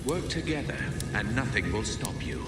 Work together, and nothing will stop you.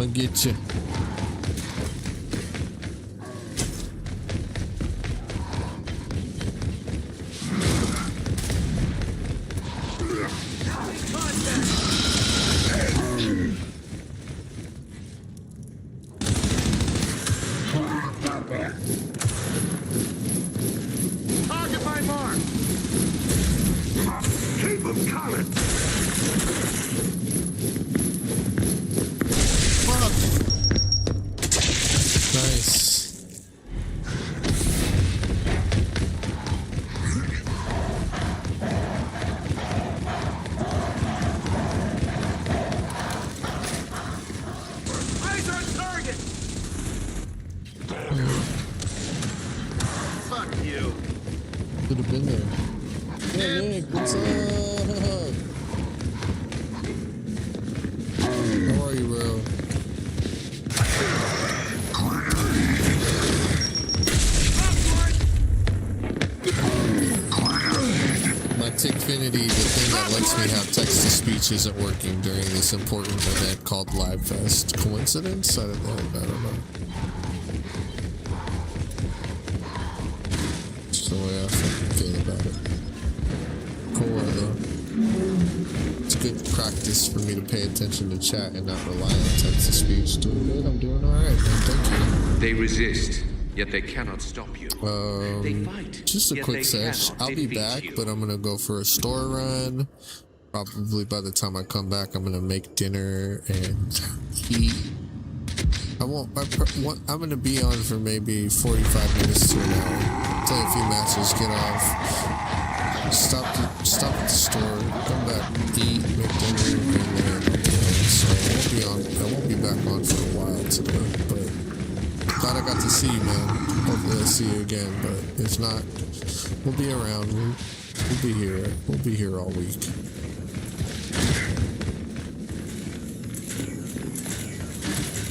I'ma get you. Target my mark. Keep them coming. Nice. Eyes on target. Fuck you. Could have been there. Hey Nick, what's up? How are you, bro? My Tickfinity, the thing that lets me have text-to-speech, isn't working during this important event called Live Fest. Coincidence? I don't know. Just the way I fucking feel about it. Cool, though. It's good practice for me to pay attention to chat and not rely on text-to-speech. Doing good, I'm doing alright, man. Thank you. They resist, yet they cannot stop you. They fight. Just a quick sesh. I'll be back, but I'm gonna go for a store run. Probably by the time I come back, I'm gonna make dinner and eat. I'm gonna be on for maybe 45 minutes to an hour. Play a few matches, get off. Stop at the store, come back, eat, make dinner, and then so I won't be back on for a while today. But glad I got to see you, man. Hopefully I'll see you again. But if not, we'll be around. We'll be here. We'll be here all week.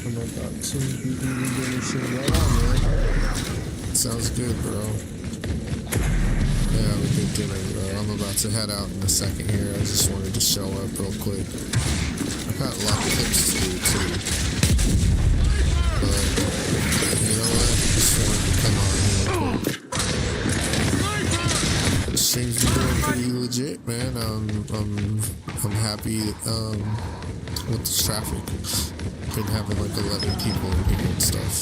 Oh my god, so you can be doing shit right on, man. Sounds good, bro. Yeah, have a good dinner, bro. I'm about to head out in a second here. I just wanted to show up real quick. I got a lot of clips to do too. But you know what? Just wanted to come on real quick. This seems to be doing pretty legit, man. I'm happy with the traffic. Been having like 11 people in here and stuff.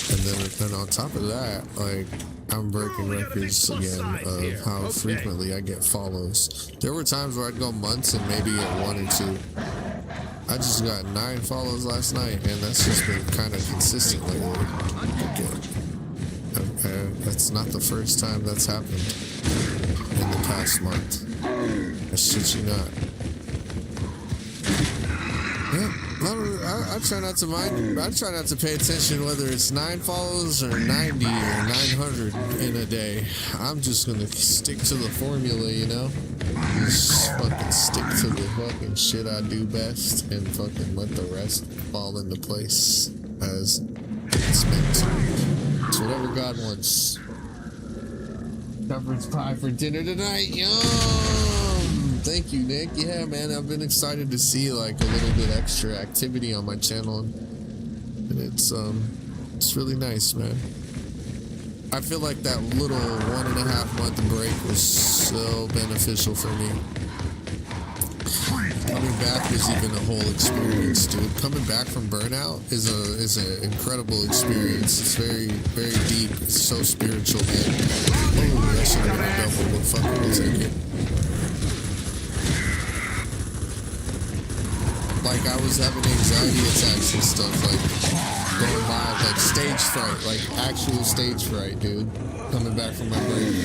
And then on top of that, like, I'm breaking records again of how frequently I get follows. There were times where I'd go months and maybe get 1 or 2. I just got 9 follows last night, and that's just been kind of consistent lately. Okay, that's not the first time that's happened in the past month. I shit you not. Yeah. I try not to mind. I try not to pay attention whether it's 9 follows or 90 or 900 in a day. I'm just gonna stick to the formula, you know? Just fucking stick to the fucking shit I do best and fucking let the rest fall into place as it's meant to. It's whatever God wants. Shepherd's pie for dinner tonight. Yum! Thank you, Nick. Yeah, man, I've been excited to see like a little bit extra activity on my channel, and it's really nice, man. I feel like that little 1.5 month break was so beneficial for me. Coming back is even a whole experience, dude. Coming back from burnout is an incredible experience. It's very, very deep. It's so spiritual, man. Oh, I should have been a double, but fuck it, we'll take it. Like, I was having anxiety attacks and stuff, like, going live, like, stage fright, like, actual stage fright, dude. Coming back from my break.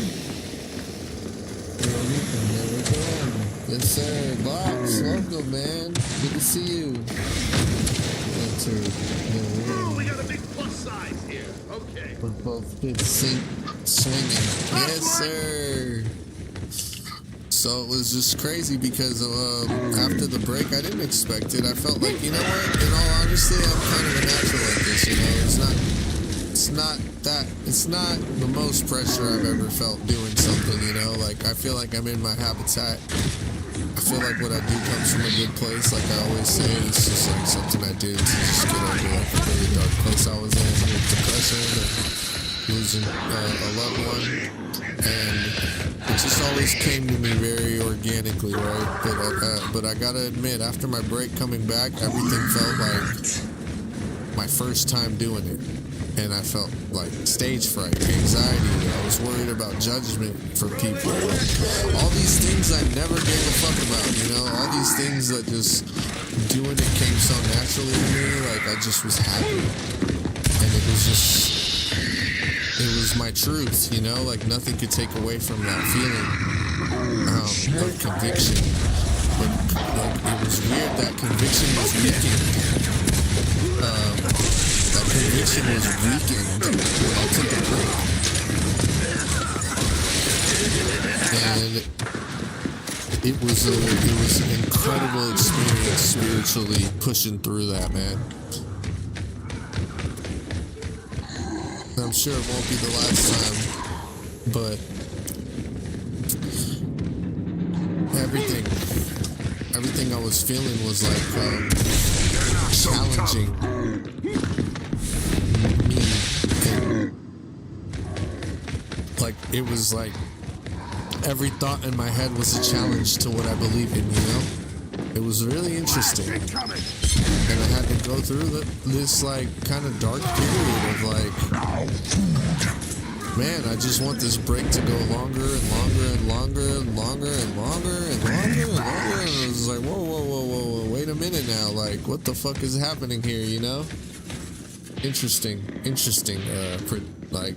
There we go. Yes, sir. Box, welcome, man. Good to see you. Oh, we got a big plus size here. Okay. We're both good swinging. Yes, sir. So it was just crazy because after the break, I didn't expect it. I felt like, you know what? In all honesty, I'm kind of a natural like this. You know, it's not the most pressure I've ever felt doing something. You know, like I feel like I'm in my habitat. I feel like what I do comes from a good place. Like I always say, it's just like something I did to just get over like a really dark place I was in with depression and losing a loved one. And it just always came to me very organically, right? But I gotta admit, after my break coming back, everything felt like my first time doing it. And I felt like stage fright, anxiety. I was worried about judgment for people. All these things I never gave a fuck about, you know? All these things that just doing it came so naturally to me. Like I just was happy. And it was just, it was my truth, you know? Like nothing could take away from that feeling of conviction. But like, it was weird that conviction was weakened. That conviction was weakened when I took a break. And it was an incredible experience spiritually pushing through that, man. And I'm sure it won't be the last time, but everything I was feeling was like challenging me. Like it was like every thought in my head was a challenge to what I believe in, you know? It was really interesting. And I had to go through this like kind of dark period of like, man, I just want this break to go longer and longer and longer and longer and longer and longer and longer. And I was like, whoa, wait a minute now. Like, what the fuck is happening here, you know? Interesting, like...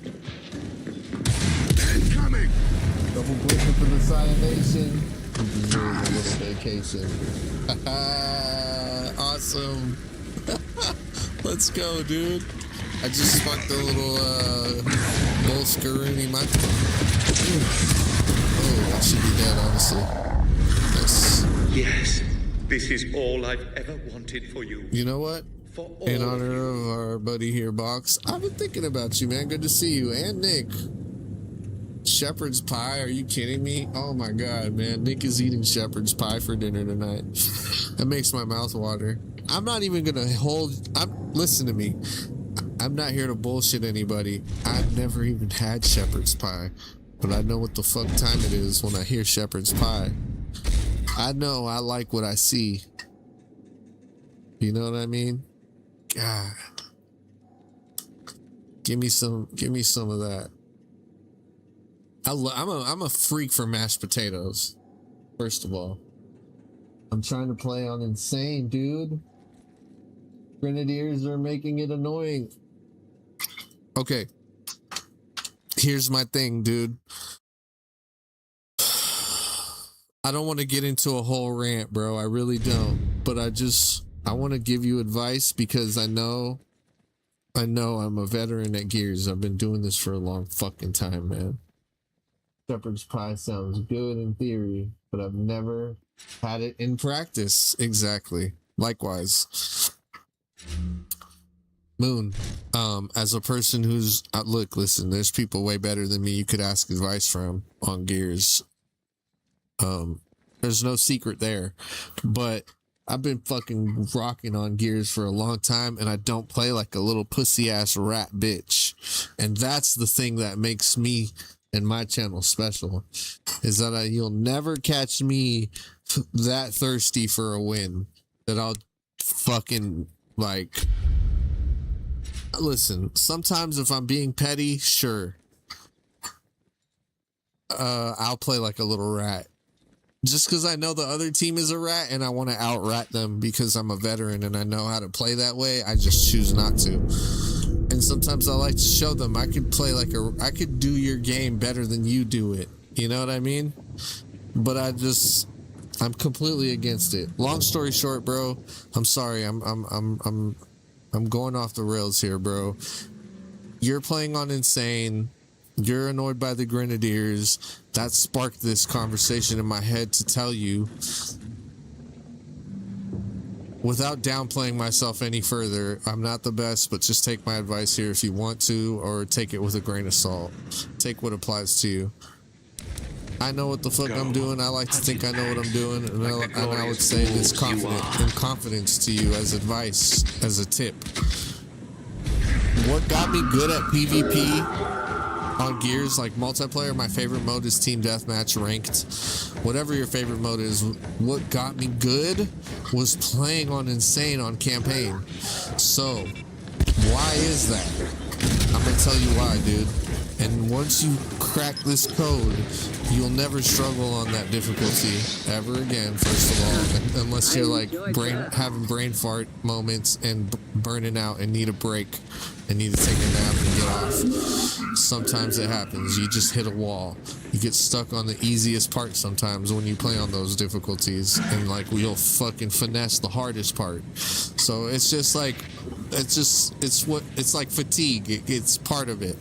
Incoming! Double blinking for the cyanation. Deserves a little vacation. Awesome. Let's go, dude. I just sparked a little, Bolscaroonie. Oh, I should be dead, honestly. Nice. Yes, this is all I've ever wanted for you. You know what? For all in honor of our buddy here, Box, I've been thinking about you, man. Good to see you. And Nick. Shepherd's pie? Are you kidding me? Oh my god, man. Nick is eating shepherd's pie for dinner tonight. That makes my mouth water. I'm not even gonna listen to me. I'm not here to bullshit anybody. I've never even had shepherd's pie. But I know what the fuck time it is when I hear shepherd's pie. I know I like what I see. You know what I mean? God. Give me some of that. I'm a freak for mashed potatoes. First of all, I'm trying to play on insane, dude. Grenadiers are making it annoying. Okay. Here's my thing, dude. I don't want to get into a whole rant, bro. I really don't. But I want to give you advice because I know I'm a veteran at Gears. I've been doing this for a long fucking time, man. Shepherd's pie sounds good in theory, but I've never had it in practice. Exactly. Likewise. Moon, as a person who's look, listen, there's people way better than me you could ask advice from on Gears. There's no secret there, but I've been fucking rocking on Gears for a long time, and I don't play like a little pussy ass rat bitch. And that's the thing that makes me and my channel special, is that you'll never catch me that thirsty for a win, that I'll fucking like, listen, sometimes if I'm being petty, sure, I'll play like a little rat. Just because I know the other team is a rat and I want to out-rat them because I'm a veteran and I know how to play that way, I just choose not to. And sometimes I like to show them I could play like I could do your game better than you do it. You know what I mean? But I'm completely against it. Long story short, bro, I'm sorry. I'm going off the rails here, bro. You're playing on insane. You're annoyed by the Grenadiers. That sparked this conversation in my head to tell you, without downplaying myself any further, I'm not the best, but just take my advice here if you want to, or take it with a grain of salt. Take what applies to you. I know what the fuck I'm doing. I like to think I know what I'm doing, and I would say this confidence to you as advice, as a tip. What got me good at PvP on Gears, like multiplayer, my favorite mode is Team Deathmatch, ranked. Whatever your favorite mode is, what got me good was playing on Insane on campaign. So, why is that? I'm gonna tell you why, dude. And once you crack this code, you'll never struggle on that difficulty ever again, first of all. Unless you're like having brain fart moments and burning out and need a break and need to take a nap and get off. Sometimes it happens. You just hit a wall. You get stuck on the easiest part sometimes when you play on those difficulties, and like you'll fucking finesse the hardest part. So it's just like, it's like fatigue. It's part of it.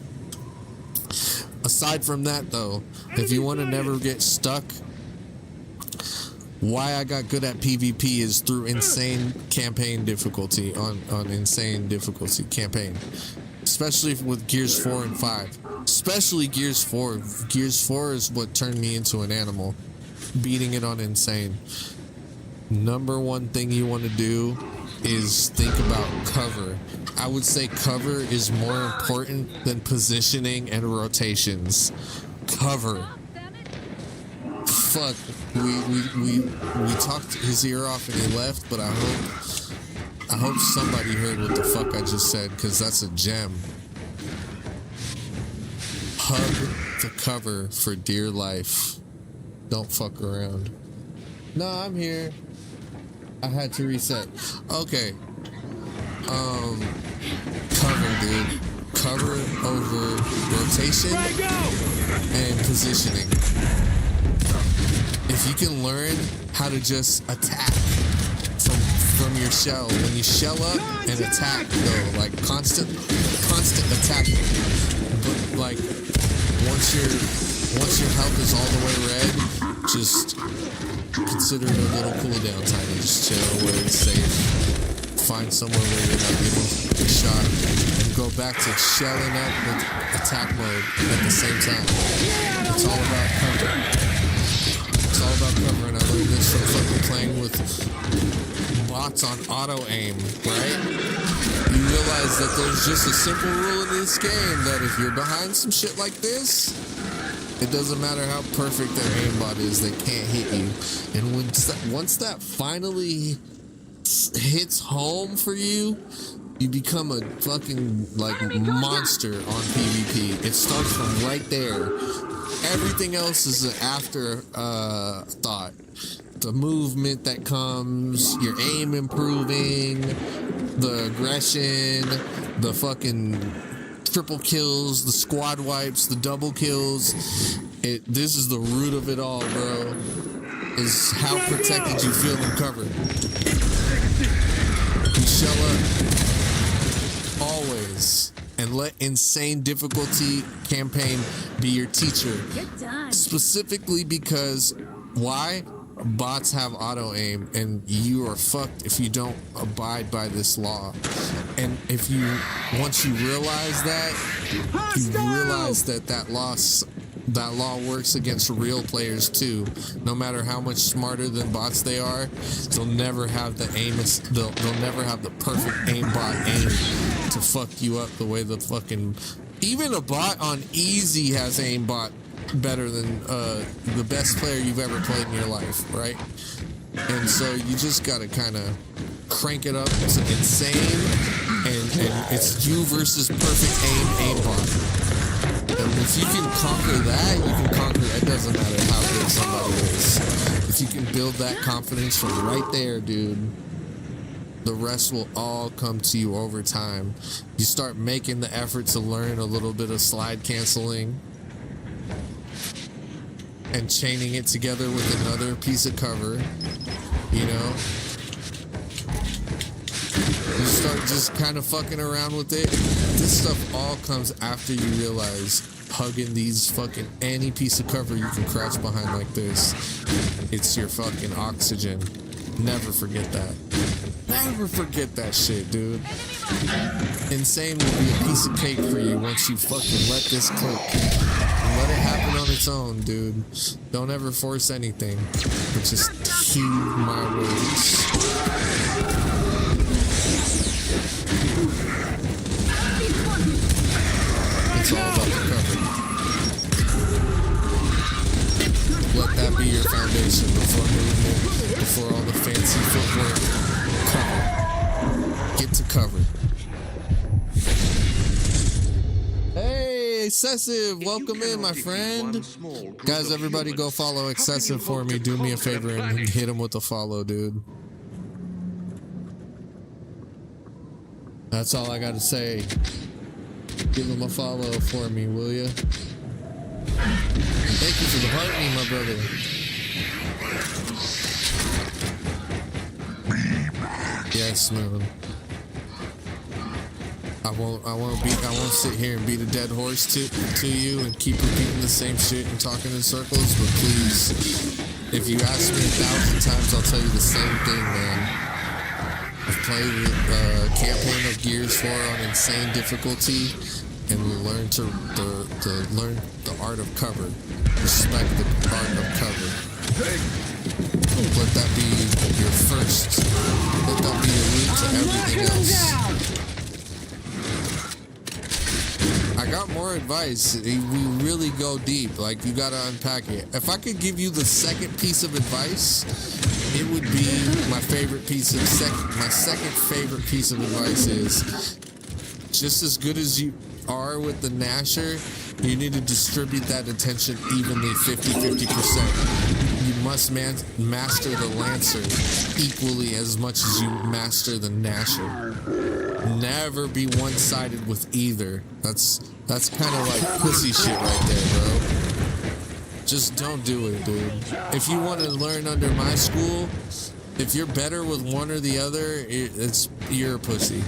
Aside from that, though, if you want to never get stuck, why I got good at PvP is through insane campaign difficulty on insane difficulty campaign, especially with Gears 4 and 5. Especially Gears 4. Gears 4 is what turned me into an animal, beating it on insane. Number one thing you want to do is think about cover. I would say cover is more important than positioning and rotations. Cover. Fuck. We talked his ear off and he left, but I hope somebody heard what the fuck I just said, because that's a gem. Hug the cover for dear life. Don't fuck around. No, I'm here. I had to reset. Okay. Cover, dude. Cover over rotation and positioning. If you can learn how to just attack from your shell, when you shell up and attack, though, like constant attack. But like once your health is all the way red, just consider it a little cooldown time and just chill where it's safe. Find somewhere where you're not getting shot and go back to shelling up with attack mode at the same time. It's all about cover. It's all about cover, and I learned this from fucking playing with bots on auto aim, right? You realize that there's just a simple rule in this game that if you're behind some shit like this, it doesn't matter how perfect their aimbot is, they can't hit you. And once that finally hits home for you, you become a fucking like monster on PvP. It starts from right there. Everything else is an after thought. The movement that comes, your aim improving, the aggression, the fucking triple kills, the squad wipes, the double kills. This is the root of it all, bro. Is how protected you feel in cover. You shell up always, and let insane difficulty campaign be your teacher. Specifically because why? Bots have auto aim, and you are fucked if you don't abide by this law. And if once you realize that, you realize that law works against real players too. No matter how much smarter than bots they are, they'll never have the aim. They'll never have the perfect aimbot aim to fuck you up the way the fucking even a bot on easy has aimbot better than the best player you've ever played in your life, right? And so you just gotta kind of crank it up to insane, and it's you versus perfect aimbot. And if you can conquer that, you can conquer. It doesn't matter how good somebody is. If you can build that confidence from right there, dude, the rest will all come to you over time. You start making the effort to learn a little bit of slide canceling and chaining it together with another piece of cover, you know? You start just kind of fucking around with it. This stuff all comes after you realize hugging these fucking any piece of cover you can crouch behind like this. It's your fucking oxygen. Never forget that. Never forget that shit, dude. Insane will be a piece of cake for you once you fucking let this click. Let it happen on its own, dude. Don't ever force anything, but just heed my words. It's all about the cover. Let that be your foundation before movement, before all the fancy footwork. Cover. Get to cover. Hey, Excessive, welcome in, my friend. Guys, everybody go follow Excessive for me. Do me a favor and hit him with a follow, dude. That's all I gotta say. Give him a follow for me, will ya? Thank you for the party, my brother. Yes, man. I won't sit here and beat a dead horse to you and keep repeating the same shit and talking in circles, but please, if you ask me 1,000 times, I'll tell you the same thing, man. I've played with campaign of Gears 4 on insane difficulty, and we learned to learn the art of cover. Respect the art of cover. Let that be your first. Let that be your route to everything else. I got more advice. We really go deep. Like, you gotta unpack it. If I could give you the second piece of advice, it would be my favorite piece of my second favorite piece of advice is just as good as you are with the Nasher, you need to distribute that attention evenly, 50-50%. You must master the Lancer equally as much as you master the Nasher. Never be one-sided with either. That's kind of like pussy shit right there, bro. Just don't do it, dude. If you want to learn under my school, if you're better with one or the other, you're a pussy.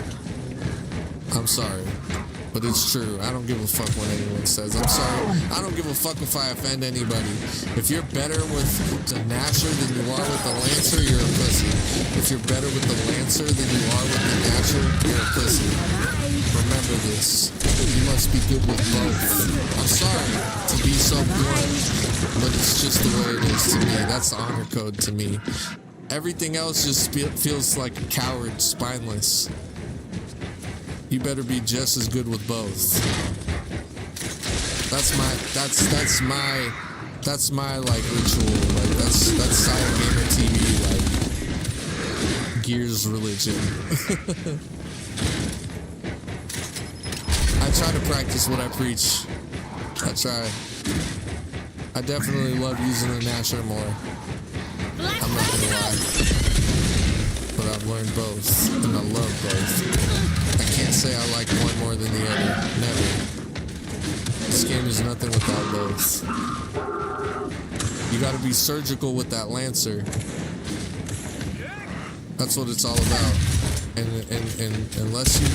I'm sorry. But it's true. I don't give a fuck what anyone says. I'm sorry. I don't give a fuck if I offend anybody. If you're better with the Nasher than you are with the Lancer, you're a pussy. If you're better with the Lancer than you are with the Nasher, you're a pussy. Remember this. You must be good with both. I'm sorry to be so blunt, but it's just the way it is to me. That's the honor code to me. Everything else just feels like a coward, spineless. You better be just as good with both. That's my like ritual. Like that's Silent Gamer TV, like Gears religion. I try to practice what I preach. I try. I definitely love using the Nasher more. I'm not gonna lie. But I've learned both, and I love both. I can't say I like one more than the other. Never. This game is nothing without both. You gotta be surgical with that Lancer. That's what it's all about. And unless you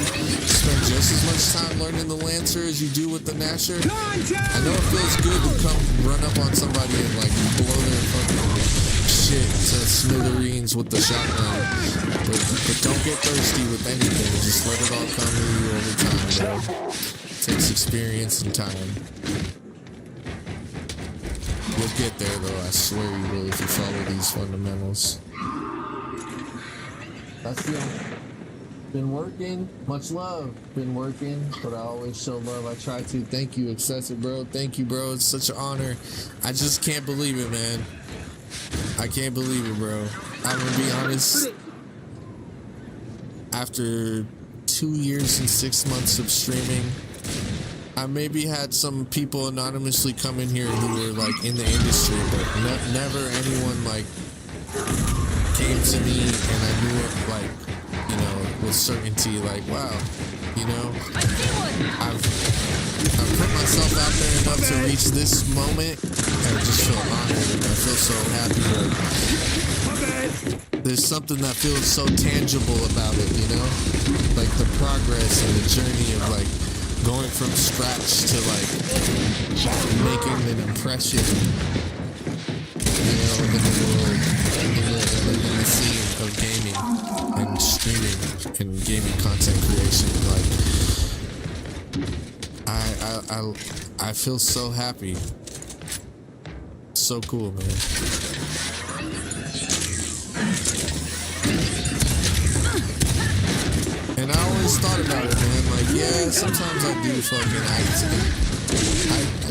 spend just as much time learning the Lancer as you do with the Nasher, I know it feels good to come run up on somebody and like blow their fucking shit to smithereens with the shotgun, but don't get thirsty with anything. Just let it all come to you over time, bro. It takes experience and time. You'll get there, though. I swear you will if you follow these fundamentals. That's the been working. Much love. Been working, but I always show love. I try to. Thank you, Excessive, bro. Thank you, bro. It's such an honor. I just can't believe it, man. I can't believe it, bro. I'm gonna be honest. After 2 years and 6 months of streaming, I maybe had some people anonymously come in here who were like in the industry, but never anyone like came to me and I knew it like, you know, with certainty, like, wow, you know, I've put myself out there enough to reach this moment, and I just feel honored and I feel so happy. Like, there's something that feels so tangible about it, you know, like the progress and the journey of like going from scratch to like making an impression, you know. know, in the world, in the scene of gaming and streaming and gaming content creation. Like, I feel so happy. So cool, man. And I always thought about it, man. Like, yeah, sometimes I do fucking act.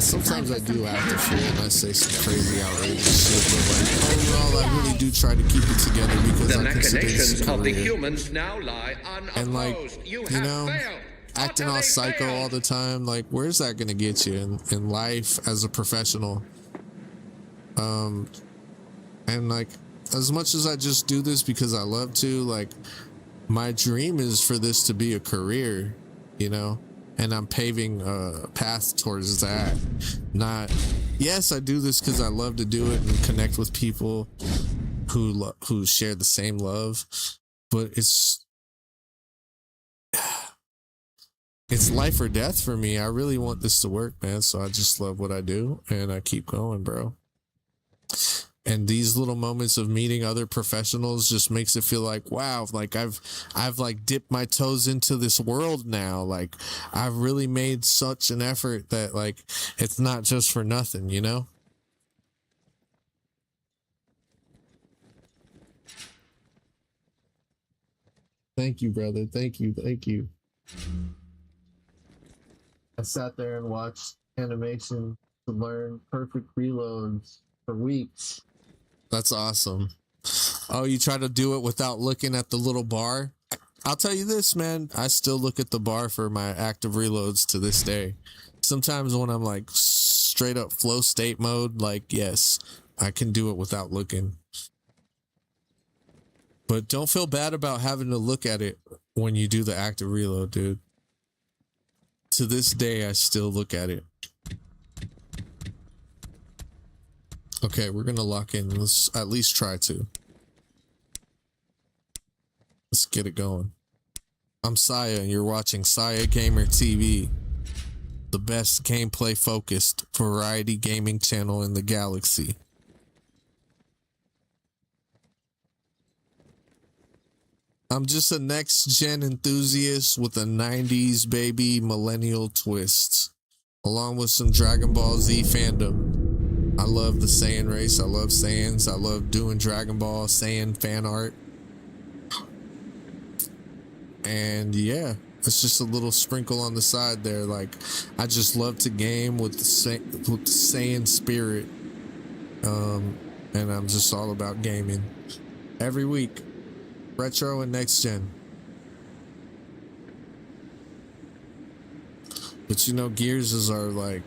Sometimes I do act a fool and I say some crazy outrageous shit, but like overall, I really do try to keep it together because The I consider machinations this a of the career. humans now lie unopposed. And like, you you have know, failed. acting all Utterly psycho failed. all the time, like, where's that gonna get you in life as a professional? And like, as much as I just do this because I love to, like, my dream is for this to be a career, you know? And I'm paving a path towards that. Not, yes, I do this because I love to do it and connect with people who share the same love, but it's life or death for me. I really want this to work, man. So I just love what I do and I keep going, bro. And these little moments of meeting other professionals just makes it feel like, wow, like I've like dipped my toes into this world now. Like I've really made such an effort that like it's not just for nothing, you know? Thank you, brother. Thank you. Thank you. I sat there and watched animation to learn perfect reloads for weeks. That's awesome. Oh, you try to do it without looking at the little bar? I'll tell you this, man. I still look at the bar for my active reloads to this day. Sometimes when I'm like straight up flow state mode, like, yes, I can do it without looking. But don't feel bad about having to look at it when you do the active reload, dude. To this day, I still look at it. Okay, we're gonna lock in. Let's at least try to. Let's get it going. I'm Saya, and you're watching Saya Gamer TV, the best gameplay focused variety gaming channel in the galaxy. I'm just a next-gen enthusiast with a 90s baby millennial twist, along with some Dragon Ball Z fandom. I love the Saiyan race. I love Saiyans. I love doing Dragon Ball Saiyan fan art. And yeah, it's just a little sprinkle on the side there. Like, I just love to game with the Saiyan spirit. And I'm just all about gaming. Every week. Retro and next gen. But you know, Gears is our like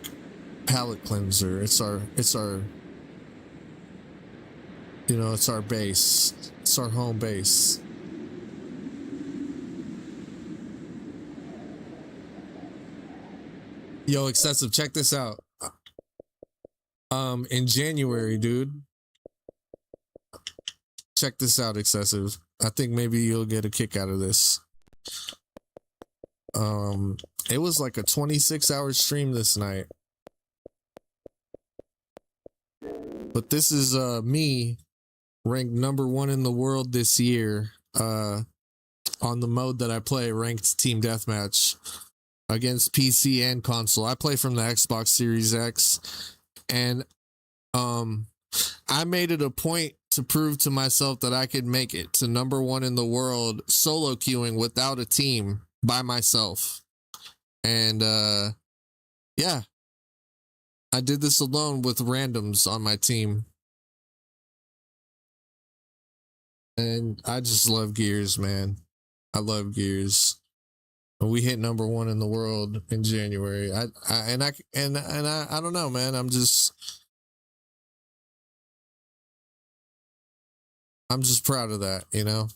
palate cleanser. It's our you know, it's our base. It's our home base. Yo, Excessive, check this out. In January, dude. Check this out, Excessive. I think maybe you'll get a kick out of this. It was like a 26-hour stream this night. But this is me ranked #1 in the world this year on the mode that I play, ranked team deathmatch against PC and console. I play from the Xbox Series X, and I made it a point to prove to myself that I could make it to #1 in the world solo queuing without a team by myself. And yeah, I did this alone with randoms on my team. And I just love Gears, man. I love Gears. And we hit #1 in the world in January. I don't know, man. I'm just proud of that, you know?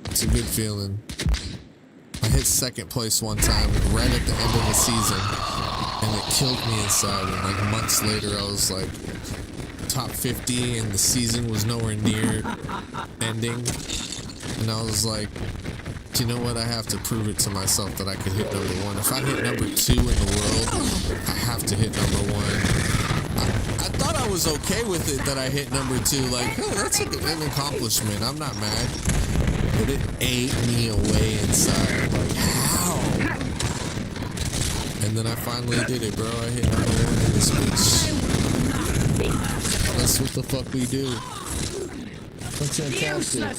It's a good feeling. I hit second place one time right at the end of the season, and it killed me inside. And like months later, I was like top 50, and the season was nowhere near ending. And I was like, do you know what? I have to prove it to myself that I could hit #1. If I hit #2 in the world, I have to hit #1. I thought I of was okay with it that I hit number 2. Like, oh, that's an accomplishment. I'm not mad. But it ate me away inside. Like, how? And then I finally did it, bro. I hit number 1 in this bitch. That's what the fuck we do. That's fantastic. How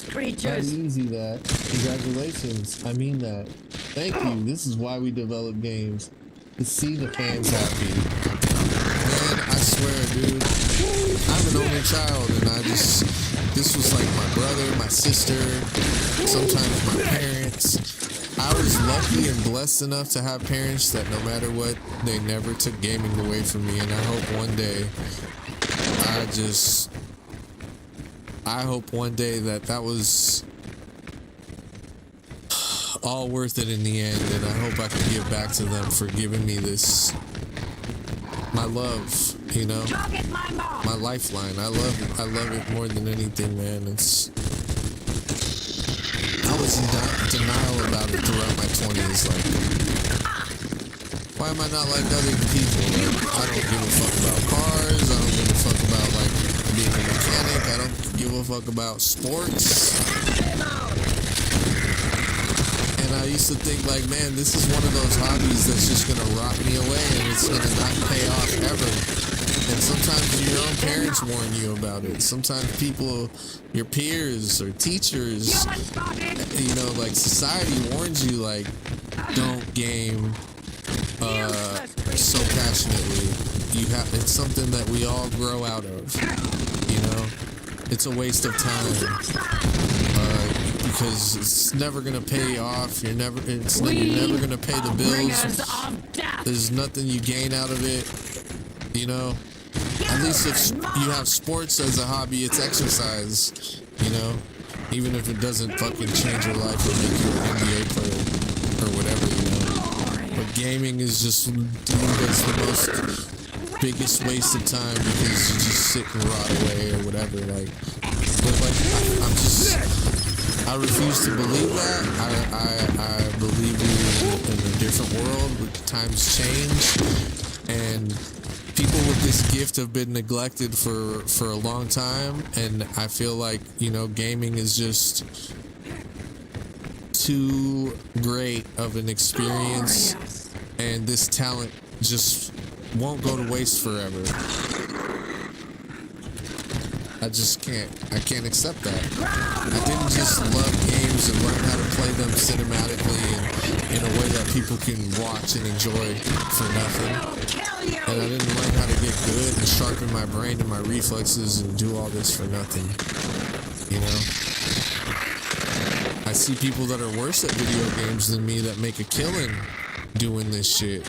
easy that. Congratulations. I mean that. Thank you. This is why we develop games. To see the fans happy. Man, I swear, dude. I'm an only child, and this was like my brother, my sister, sometimes my parents. I was lucky and blessed enough to have parents that no matter what, they never took gaming away from me, and I hope one day that was all worth it in the end, and I hope I can give back to them for giving me this, my love, you know, my lifeline. I love it more than anything, man. I was in denial about it throughout my 20s, like, why am I not like other people? Like, I don't give a fuck about cars, I don't give a fuck about, like, being a mechanic, I don't give a fuck about sports. And I used to think, like, man, this is one of those hobbies that's just gonna rot me away and it's gonna not pay off ever. And sometimes your own parents warn you about it. Sometimes people, your peers or teachers, you know, like society warns you, like, don't game so passionately. It's something that we all grow out of, you know? It's a waste of time. Because it's never gonna pay off. You're never gonna pay the bills. There's nothing you gain out of it, you know. At least if you have sports as a hobby, it's exercise, you know. Even if it doesn't fucking change your life or make you an NBA player or whatever, you know. But gaming is just the most biggest waste of time because you just sit and rot away or whatever. Like, but like I refuse to believe that. I believe we're in a different world. Times change, and people with this gift have been neglected for a long time. And I feel like, you know, gaming is just too great of an experience, and this talent just won't go to waste forever. I can't accept that. I didn't just love games and learn how to play them cinematically and in a way that people can watch and enjoy for nothing. And I didn't learn how to get good and sharpen my brain and my reflexes and do all this for nothing. You know? I see people that are worse at video games than me that make a killing doing this shit.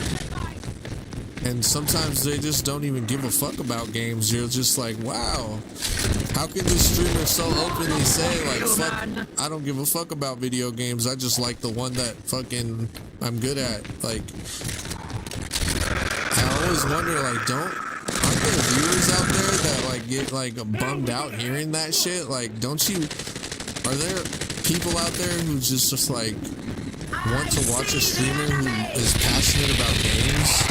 And sometimes they just don't even give a fuck about games. You're just like, wow, how can this streamer so openly say, like, fuck, I don't give a fuck about video games. I just like the one that fucking I'm good at. Like, I always wonder, like, aren't there viewers out there that, like, get, like, bummed out hearing that shit? Like, are there people out there who just like, want to watch a streamer who is passionate about games?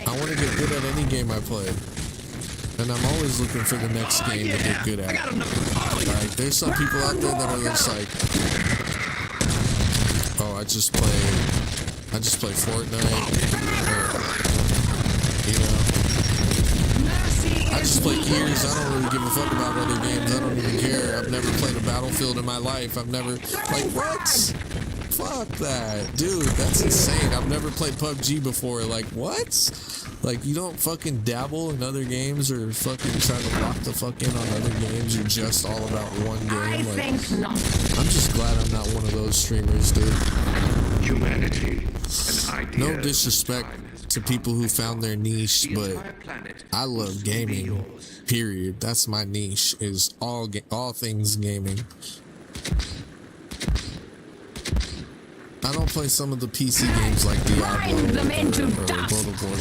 I want to get good at any game I play, and I'm always looking for the next game to get good at. Like, there's some people out there that are just like, oh, I just play Fortnite, or, you know, I just play Gears. I don't really give a fuck about other games. I don't even care. I've never played a Battlefield in my life. I've never, like, what? Fuck that, dude. That's insane. I've never played PUBG before. Like, what? Like, you don't fucking dabble in other games or fucking try to lock the fuck in on other games. You're just all about one game. Like, I'm just glad I'm not one of those streamers, dude. Humanity, an idea. No disrespect to people who found their niche, but I love gaming. Period. That's my niche. Is all things gaming. I don't play some of the PC games like Diablo or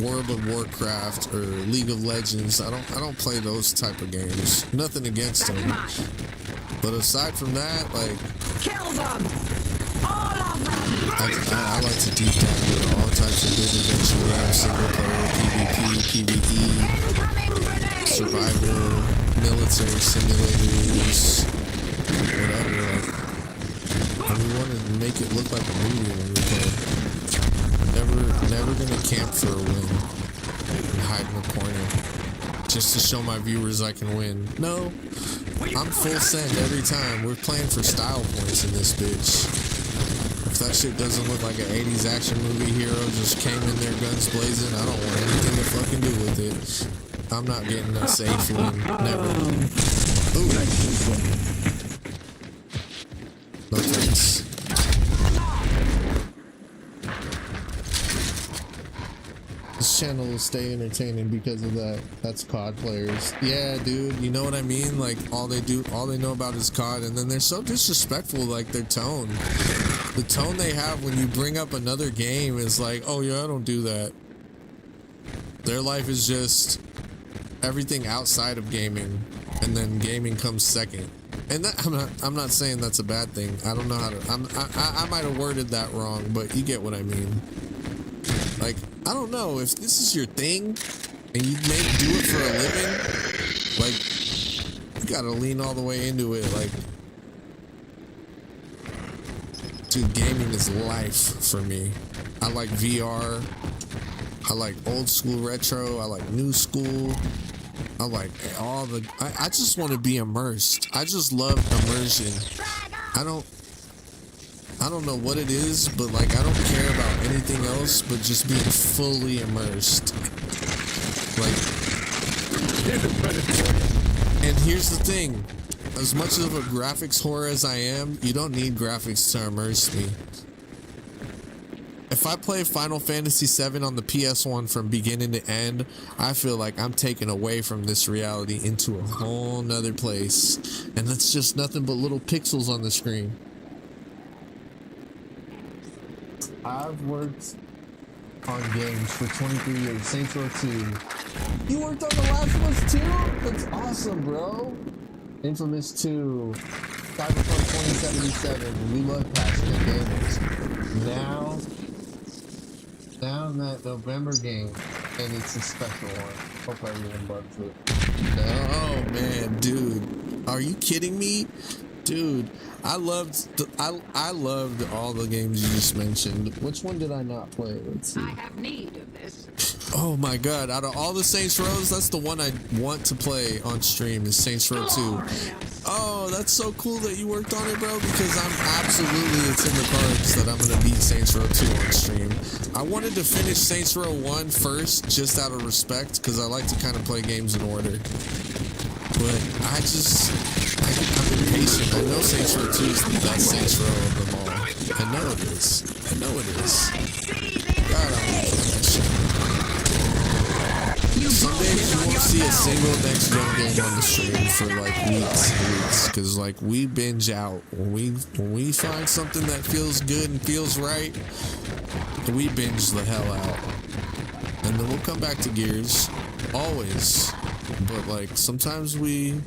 World of Warcraft or League of Legends. I don't play those type of games. Nothing against them. But aside from that, like, kill them. All of them. I like to deep dive into all types military simulators, whatever. Like, and we want to make it look like a movie when we play. Never gonna camp for a win and hide in the corner just to show my viewers I can win. No, I'm full send every time. We're playing for style points in this bitch. If that shit doesn't look like an 80s action movie hero just came in there guns blazing, I don't want anything to fucking do with it. I'm not getting a safe win. Never. Ooh. No thanks. This channel will stay entertaining because of that. That's COD players. Yeah, dude, you know what I mean? Like, all they know about is COD, and then they're so disrespectful, like, their tone. The tone they have when you bring up another game is like, oh yeah, I don't do that. Their life is just everything outside of gaming, and then gaming comes second. And that, I'm not saying that's a bad thing. I don't know how to. I might have worded that wrong, but you get what I mean. Like, I don't know if this is your thing, and you do it for a living. Like, you gotta lean all the way into it. Like, dude, gaming is life for me. I like VR. I like old school retro. I like new school. I like all the. I just want to be immersed. I just love immersion. I don't know what it is, but like I don't care about anything else but just being fully immersed. Like, and here's the thing. As much of a graphics whore as I am, you don't need graphics to immerse me. If I play Final Fantasy VII on the PS1 from beginning to end, I feel like I'm taken away from this reality into a whole nother place. And that's just nothing but little pixels on the screen. I've worked on games for 23 years. Saints Row 2. You worked on The Last of Us 2? That's awesome, bro. Infamous 2. Cyberpunk 2077. We love passionate gamers. Now that November game, and it's a special one. Hope everyone loves it. Oh man, dude, are you kidding me, dude? I loved all the games you just mentioned. Which one did I not play? Let's see. I have need of this. Oh my god, out of all the Saints Rows, that's the one I want to play on stream, is Saints Row 2. Oh, that's so cool that you worked on it, bro, because it's in the cards that I'm going to beat Saints Row 2 on stream. I wanted to finish Saints Row 1 first, just out of respect, because I like to kind of play games in order. But I'm impatient. I know Saints Row 2 is the best Saints Row of them all. I know it is. God, I want to play that shit. Some days you won't see a single next gen game on the stream for like weeks and weeks, because like we binge out. When we find something that feels good and feels right, we binge the hell out, and then we'll come back to Gears, always. But like sometimes we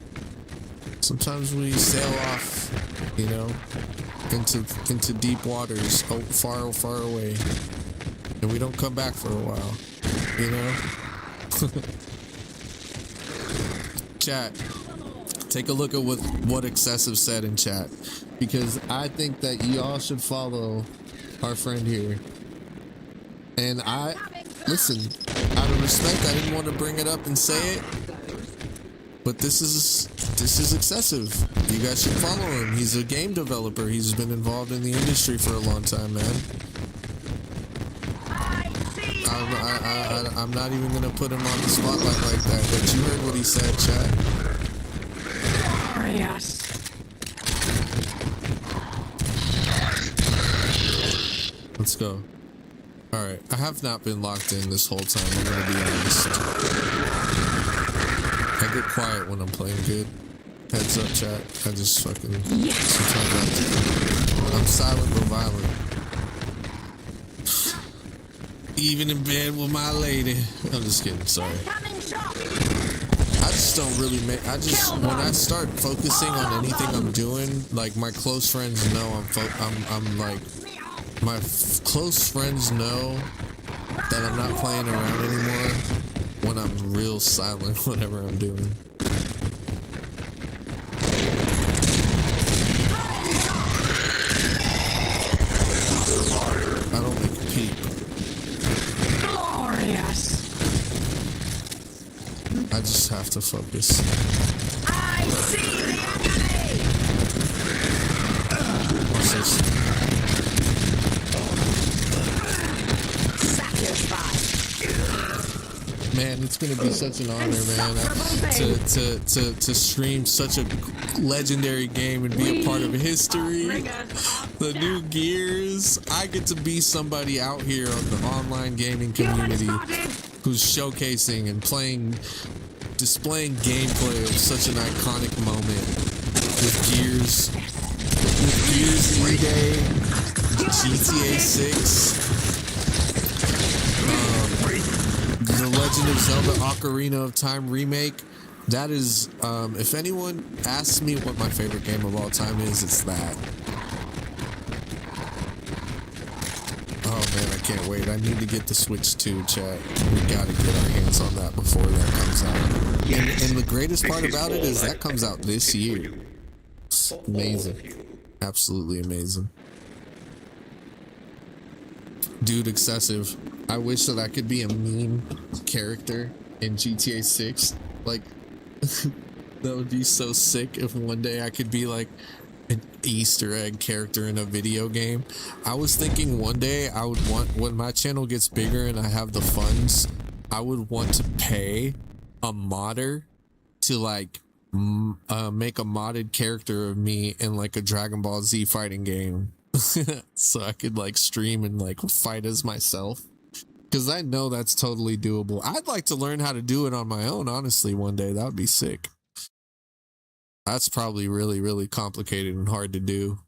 sail off, you know, into deep waters, far away, and we don't come back for a while, you know. Chat, take a look at what Excessive said in chat, because I think that y'all should follow our friend here. And listen, out of respect, I didn't want to bring it up and say it, but this is Excessive. You guys should follow him. He's a game developer. He's been involved in the industry for a long time, man. I'm not even gonna put him on the spotlight like that, but you heard what he said, chat. Yes. Let's go. Alright, I have not been locked in this whole time, I'm gonna be honest. I get quiet when I'm playing good. Heads up, chat. I just fucking... Sometimes I'm silent but violent. Even in bed with my lady. I'm just kidding, sorry. I just don't really when I start focusing on anything I'm doing, like my close friends know I'm like, my close friends know that I'm not playing around anymore when I'm real silent, whatever I'm doing. I just have to focus. I see the enemy! What's this? Satisfied. Man, it's gonna be such an honor, man, to stream such a legendary game and be a part of history. The new Gears. I get to be somebody out here on the online gaming community who's showcasing and displaying gameplay of such an iconic moment with Gears E-Day, GTA 6. The Legend of Zelda Ocarina of Time remake. That is, if anyone asks me what my favorite game of all time is, it's that. Oh man, I can't wait. I need to get the Switch 2, chat. We gotta get our hands on that before that comes out. And the greatest part about it is that comes out this year. It's amazing. Absolutely amazing. Dude, excessive. I wish that I could be a meme character in GTA 6. Like, that would be so sick if one day I could be like an Easter egg character in a video game. I was thinking one day I would want, when my channel gets bigger and I have the funds, I would want to pay a modder to like make a modded character of me in like a Dragon Ball Z fighting game. So I could like stream and like fight as myself. Because I know that's totally doable. I'd like to learn how to do it on my own, honestly, one day. That would be sick. That's probably really, really complicated and hard to do.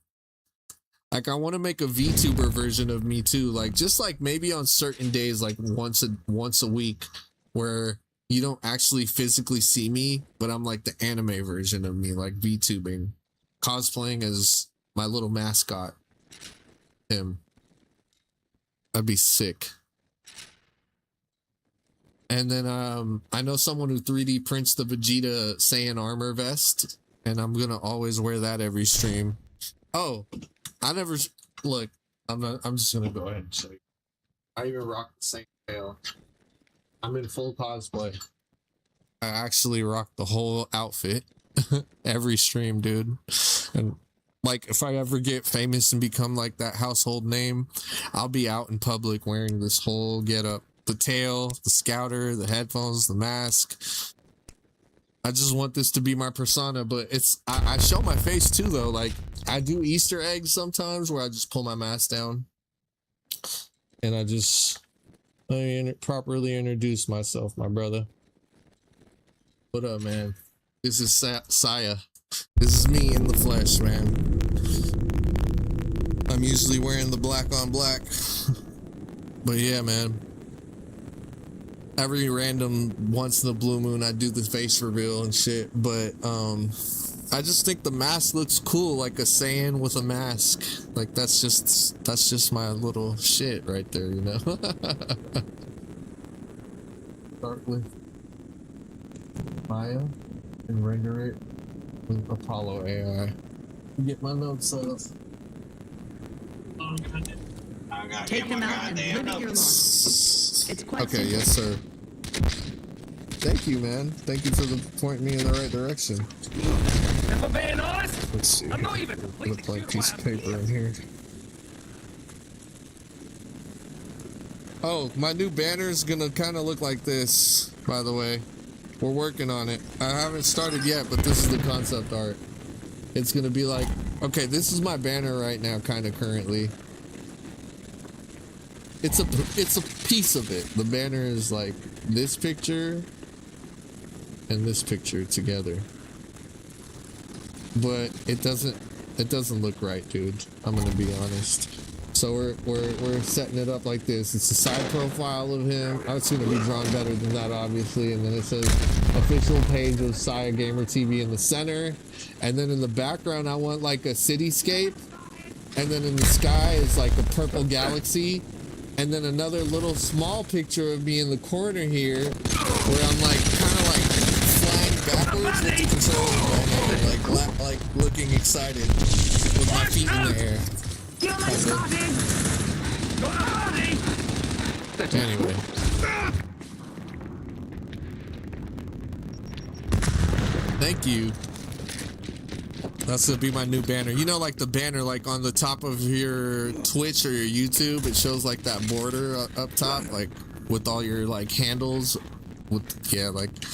Like, I want to make a VTuber version of me too. Like, just like maybe on certain days, like once a week, where you don't actually physically see me, but I'm like the anime version of me, like VTubing, cosplaying as my little mascot, him. That'd be sick. And then I know someone who 3D prints the Vegeta Saiyan armor vest, and I'm gonna always wear that every stream. Oh, I never look. I'm just gonna go ahead and show you. I even rock the same tail. I'm in full cosplay. I actually rock the whole outfit every stream, dude. And like, if I ever get famous and become like that household name, I'll be out in public wearing this whole getup. The tail, the scouter, the headphones, the mask. I just want this to be my persona, but it's I show my face too though. Like, I do Easter eggs sometimes where I just pull my mask down and I just properly introduce myself, my brother. What up, man? This is Saya. This is me in the flesh, man. I'm usually wearing the black on black. But yeah, man. Every random once in the blue moon I do the face reveal and shit, but I just think the mask looks cool, like a Saiyan with a mask. Like that's just my little shit right there, you know. Start with Maya and render it with Apollo AI. Get my notes up. Take them out and limit your loss. It's quite okay, simple. yes, sir. Thank you, man. Thank you for pointing me in the right direction. If I'm being honest, Let's see. I'm not even Put a blank piece of paper in here. Oh, my new banner is gonna kind of look like this, by the way. We're working on it. I haven't started yet, but this is the concept art. It's gonna be like, okay, this is my banner right now, kind of currently. It's a piece of it. The banner is like this picture and this picture together. But it doesn't look right, dude. I'm gonna be honest. So we're setting it up like this. It's a side profile of him. It's gonna be drawn better than that, obviously. And then it says official page of Saya Gamer TV in the center. And then in the background, I want like a cityscape. And then in the sky is like a purple galaxy. And then another little small picture of me in the corner here, where I'm like kind of like flying backwards with the controller in my hand, like looking excited with my feet in the air. Anyway, Thank you. That's gonna be my new banner. You know, like the banner, like on the top of your Twitch or your YouTube, it shows like that border up top, like with all your like handles. With yeah, like the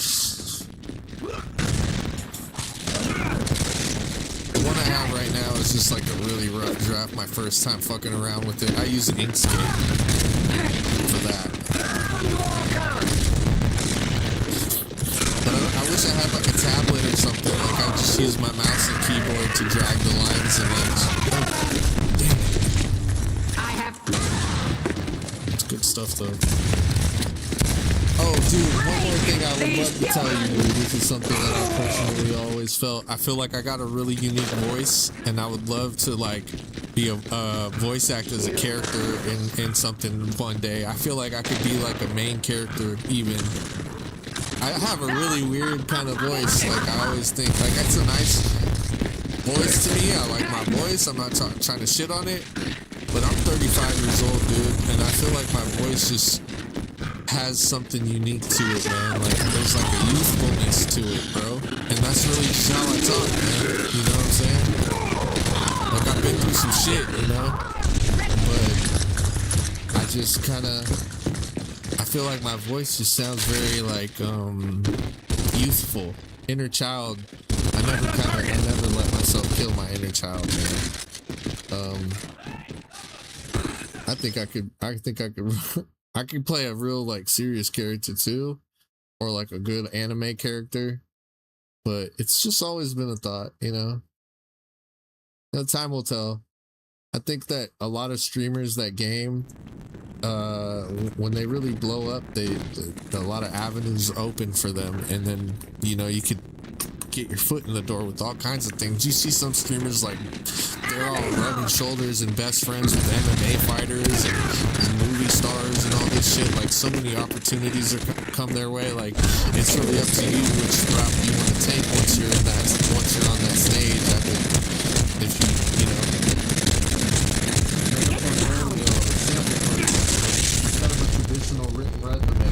one I have right now is just like a really rough draft. My first time fucking around with it. I use Inkscape for that. But I wish I had like a tablet or something. Like I just use my mouse and keyboard to drag the lines and then. Damn it. I have. It's good stuff though. Oh, dude, one more thing I would love to tell you, dude. This is something that I personally always felt. I feel like I got a really unique voice, and I would love to like be a voice act as a character in something one day. I feel like I could be like a main character even. I have a really weird kind of voice. Like I always think like that's a nice voice to me. I like my voice. I'm not trying to shit on it, but I'm 35 years old, dude, and I feel like my voice just has something unique to it, man. Like there's like a youthfulness to it, bro, and that's really just how I talk, man. You know what I'm saying? Like I've been through some shit, you know, but I just kind of I feel like my voice just sounds very like youthful, inner child. I never let myself kill my inner child, man. I think I could I could play a real like serious character too, or like a good anime character, but it's just always been a thought, you know. The time will tell. I think that a lot of streamers that game, when they really blow up, a lot of avenues open for them, and then you know you could get your foot in the door with all kinds of things. You see some streamers like they're all rubbing shoulders and best friends with MMA fighters and movie stars and all this shit. Like so many opportunities are come their way. Like it's really up to you which route you want to take once you're on that stage. If you know. Instead of a traditional written resume.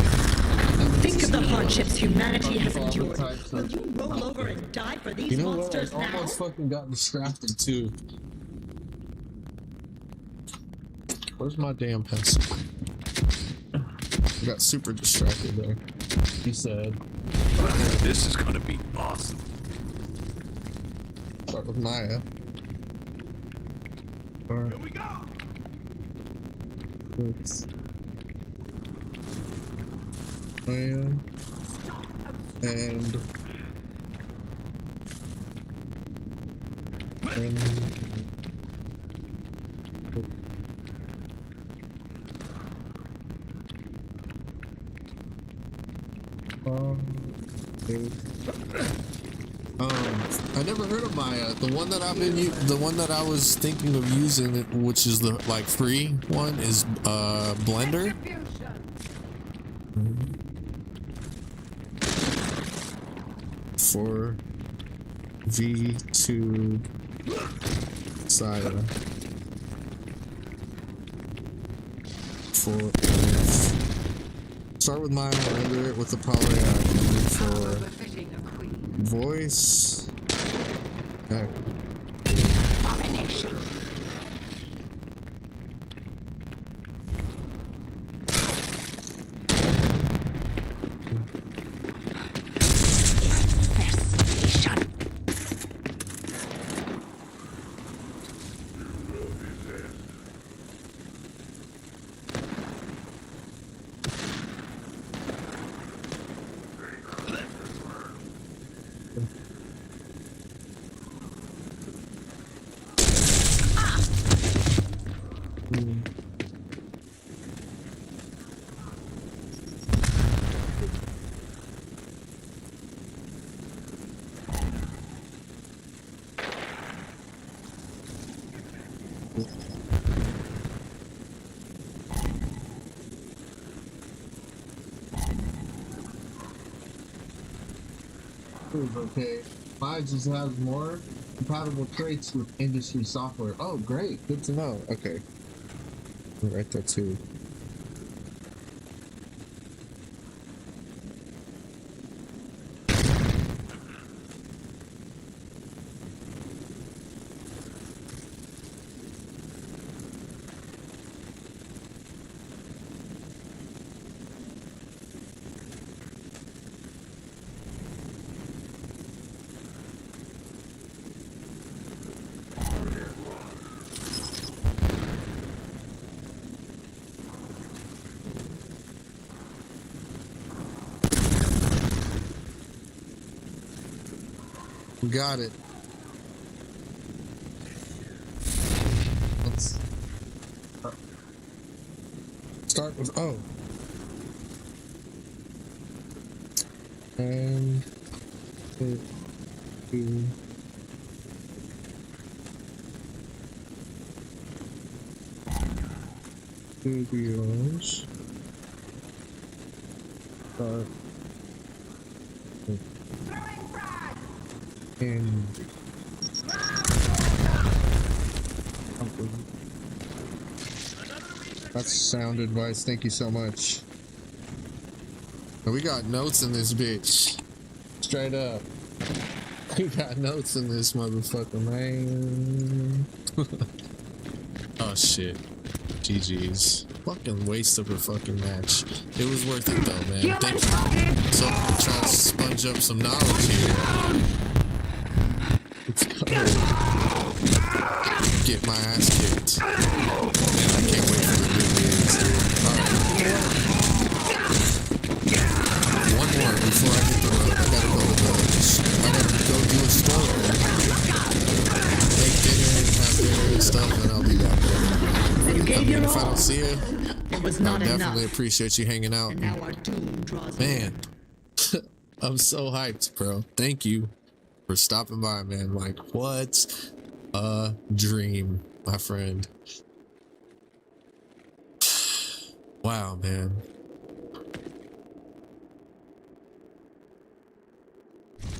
Think of the hardships humanity has endured. Will you roll over and die for these monsters what? I now? almost fucking got distracted too. Where's my damn pencil? I got super distracted there. He said, This is gonna be awesome. start with Maya. Here we go. It's Maya and I never heard of Maya. The one that the one that I was thinking of using, which is the like free one, is Blender. For V2 Saya. For start with Maya, render it with the poly for voice. Abomination. Okay, Maya just has more compatible traits with industry software. Oh, great. Good to know. Okay. I'll write that too. We got it. Let's start with O. And two. Studios. Start. And that's sound advice. Thank you so much. We got notes in this bitch. Straight up. We got notes in this motherfucker, man. Oh shit. GG's. Fucking waste of a fucking match. It was worth it though, man. Thank you. So I'm trying to sponge up some knowledge here. Let's go. Get my ass kicked. Man, I can't wait for the good games. Alright. One more before I hit the road. I gotta go do a store. Make dinner and have dinner and stuff, and I'll be back there. You gave your If I all. don't see you, It was I not definitely enough. appreciate you hanging out. And now our doom draws Man, I'm so hyped, bro. Thank you for stopping by, man. Like, what a dream, my friend. Wow, man.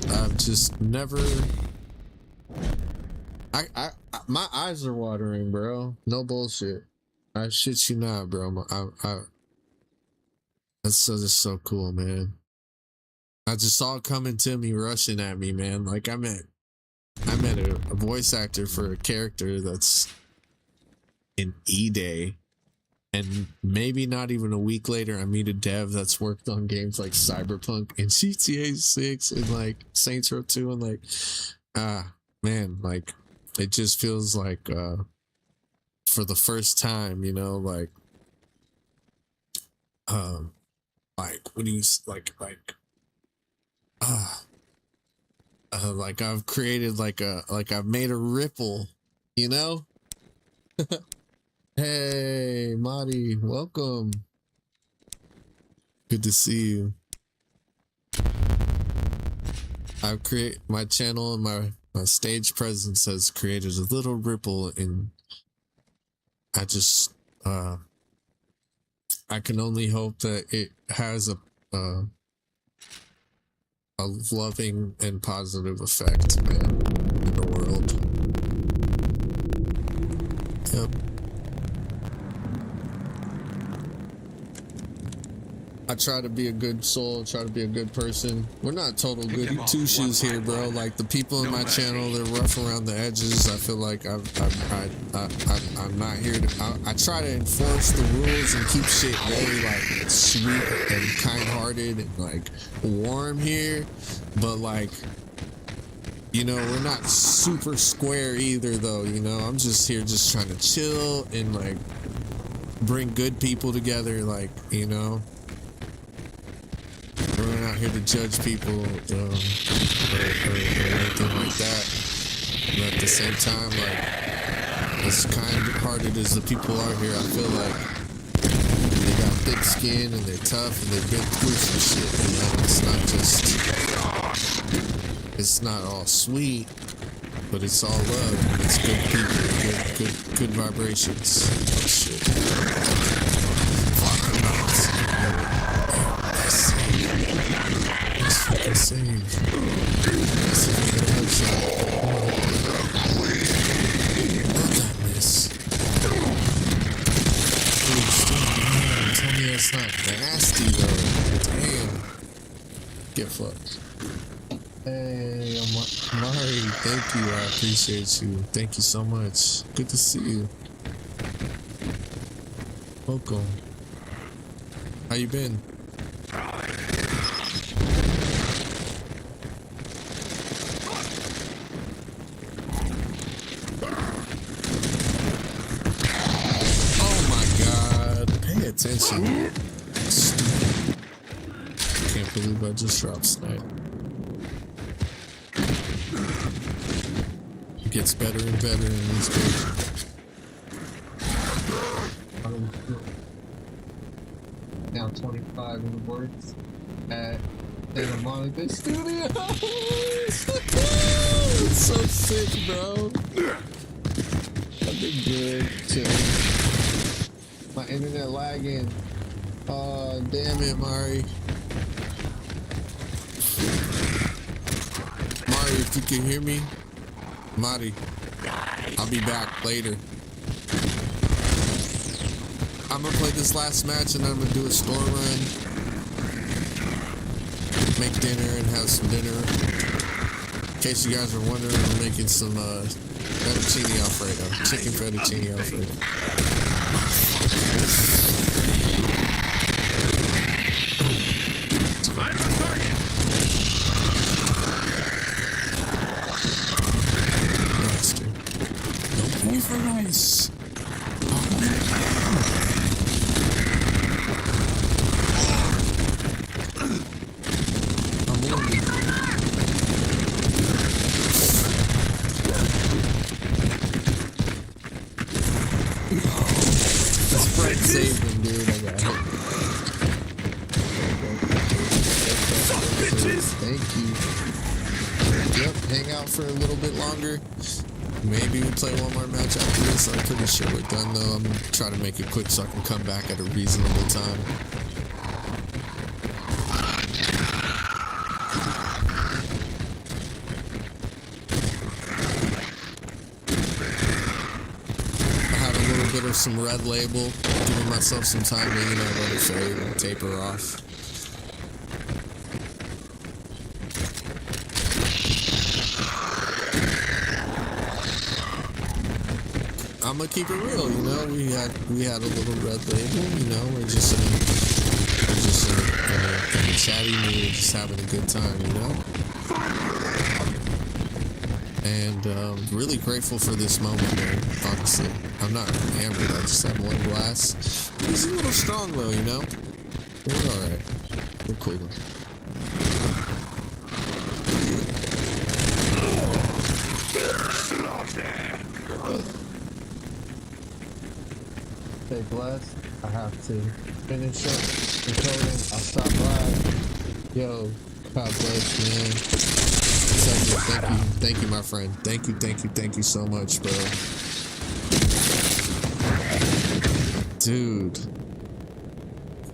I've just never... I my eyes are watering, bro. No bullshit. I shit you not, bro. That's just so cool, man. I just saw it coming to me, rushing at me, man. Like I met a voice actor for a character that's in E-Day, and maybe not even a week later, I meet a dev that's worked on games like Cyberpunk and GTA 6 and like Saints Row 2, and like, man, like it just feels like for the first time, you know, like what do you like I've created like I've made a ripple, you know. Hey Marty, welcome. Good to see you. I've created my channel, and my stage presence has created a little ripple, and I just I can only hope that it has a loving and positive effect, man, in the world. Yep. I try to be a good soul, try to be a good person. We're not total good two-shoes here, bro. Like, the people in my channel, they're rough around the edges. I feel like I'm not here to... I try to enforce the rules and keep shit very, like, sweet and kind-hearted and, like, warm here. But, like, you know, we're not super square either, though, you know? I'm just here just trying to chill and, like, bring good people together, like, you know? We're not here to judge people or anything like that. But at the same time, like, as kind-hearted as the people are here, I feel like they got thick skin and they're tough and they've been through some shit. You know, it's not just, it's not all sweet, but it's all love. And it's good people, good vibrations. Oh shit. Fuck, let's fucking save. Let's see if we can headshot. Not that miss. Dude, still behind. Tell me that's not nasty though. Damn. Get fucked. Hey, Mari, thank you. I appreciate you. Thank you so much. Good to see you. Welcome. How you been? Attention. Stupid. Can't believe I just dropped snipe. It gets better and better in these games. Down 25 in the works at Santa Monica Studios. It's so sick, bro. I've been good chilling. My internet lagging. Oh, damn it, Mari. Mari, if you can hear me, Mari, I'll be back later. I'm gonna play this last match and I'm gonna do a store run. Make dinner and have some dinner. In case you guys are wondering, I'm making some fettuccine alfredo. Chicken fettuccine alfredo. Nice, dude. Don't pay for rice. Save him, dude. I got hit. Thank you. Yep, hang out for a little bit longer. Maybe we play one more match after this. I'm pretty sure we're done though. I'm trying to make it quick so I can come back at a reasonable time. Of some red label, giving myself some time to, you know, let it fade and taper off. I'm gonna keep it real, you know. We had a little red label, you know. We're just in a chatty mood, just having a good time, you know. And really grateful for this moment, man. Honestly, I'm not hammered. I just had one glass. He's a little strong though, you know. We're all right. We're cool. Stay blessed. I have to finish up the coding. I'll stop by. Yo, God bless, man. Thank you, my friend. Thank you so much, bro. Dude,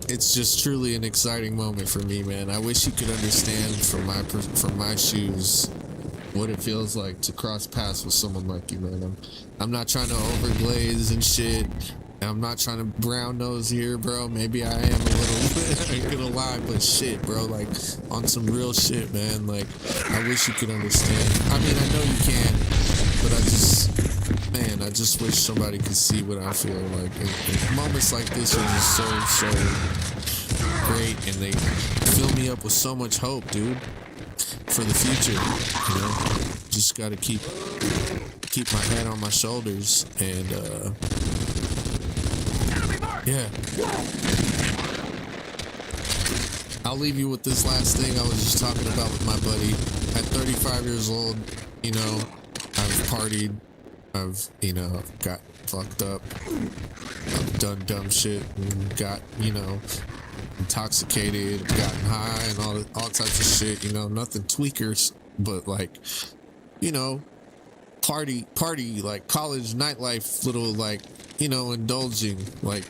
it's just truly an exciting moment for me, man. I wish you could understand from my shoes what it feels like to cross paths with someone like you, man. I'm not trying to overglaze and shit. I'm not trying to brown nose here, bro. Maybe I am a little bit, I ain't gonna lie, but shit, bro, like, on some real shit, man. Like, I wish you could understand. I mean, I know you can, but I just wish somebody could see what I feel like. And moments like this are just so great, and they fill me up with so much hope, dude, for the future, you know? Just gotta keep my head on my shoulders, and, yeah. I'll leave you with this last thing I was just talking about with my buddy. At 35 years old, you know, I've partied. I've, you know, got fucked up. I've done dumb shit and got, you know, intoxicated, gotten high and all types of shit, you know, nothing tweakers, but like, you know, party, like college nightlife, little like, you know, indulging, like,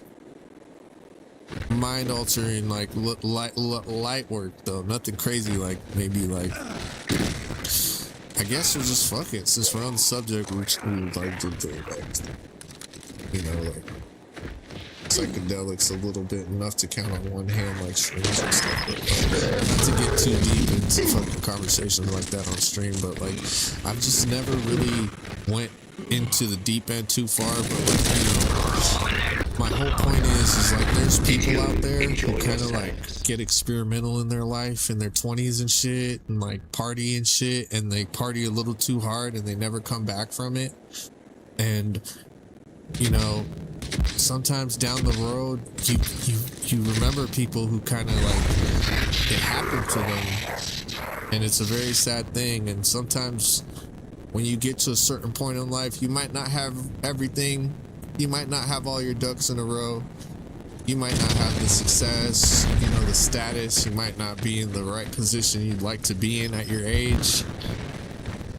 mind altering, like light work though, nothing crazy, like maybe like, I guess we'll just fuck it since we're on the subject. We would like to do like, you know, like psychedelics a little bit, enough to count on one hand, like shrooms and stuff. But, not to get too deep into fucking conversations like that on stream, but like I've just never really went into the deep end too far. But like, you know, my whole point is like there's people out there who kind of like get experimental in their life in their 20s and shit, and like party and shit, and they party a little too hard and they never come back from it. And you know, sometimes down the road you remember people who kind of like it happened to them, and it's a very sad thing. And sometimes when you get to a certain point in life, you might not have everything. You might not have all your ducks in a row. You might not have the success, you know, the status. You might not be in the right position you'd like to be in at your age.